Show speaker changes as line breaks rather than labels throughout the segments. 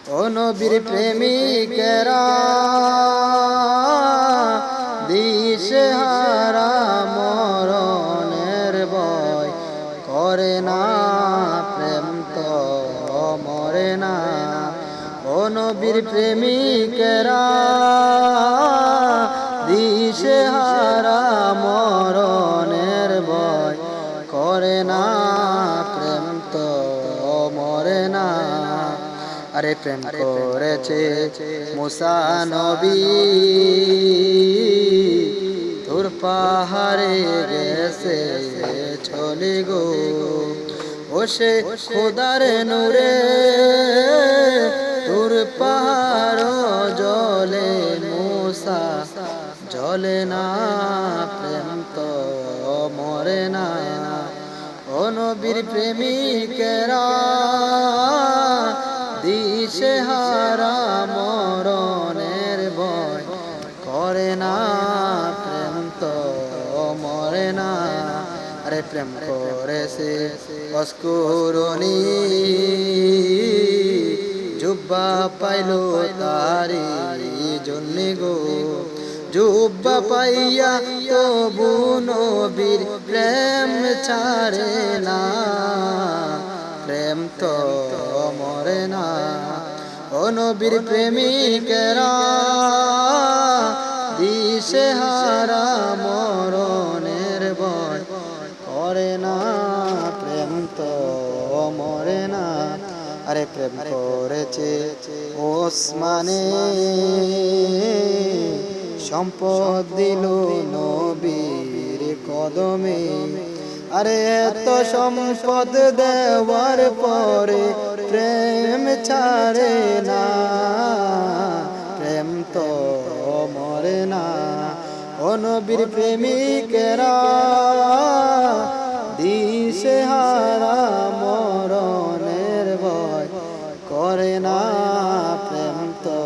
ও নবীর প্রেমিকেরা দিশেহারা মরণের ভয় করে না, প্রেম তো মরে না। ও নবীর প্রেমিকেরা দিশেহারা মরণের ভয় করে না, প্রেম তো মরে না। আরে প্রেম করেছে মুসা নবী, তোর পাহাড়ে গেছে চলে গো। ও সে খোদার নূরে তোর পাহাড় জলে, মুসা জলে না, প্রেম তো মরে না। ও নবীর প্রেমিকেরা দিশেহারা মরণের ভয় করে না, প্রেম তো মরে না। আরে প্রেম করেছে অস্কুরনি, জুব্বা পাইল তারি জন্যে গো। জুব্বা পাইয়া তবু নবীর প্রেম ছাড়ে না, প্রেম তো মরে না। ও নবীর প্রেমিকেরা দিশেহারা মরণের ভয় করে না, প্রেম তো মরে না। আরে প্রেম করেছে ওসমানে, সম্পদ দিল নবীর কদমে। আরে এত সম্পদ দেওয়ার পরে প্রেম ছাড়ে না, প্রেম তো মরে না। ও নবীর প্রেমিকেরা দিশেহারা মরণের ভয় করে না, প্রেম তো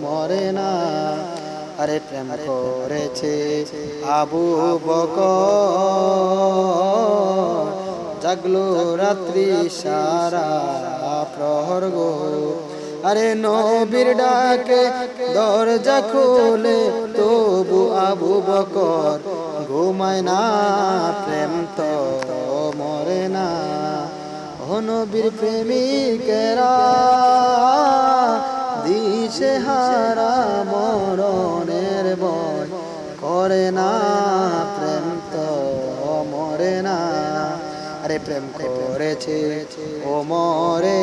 মরে না। আরে প্রেম করেছে আবু বকর, জাগলো রাত্রি সারা প্রহর গো। আরে নবীর ডাকে দরজা খুলে তবু আবু বকর ঘুমায় না, প্রেম তো মরে না। ও নবীর প্রেমিকেরা দিশেহারা মরণের ভয় করে না, প্রেম তো মরে না। আরে প্রেম করেছে ওমরে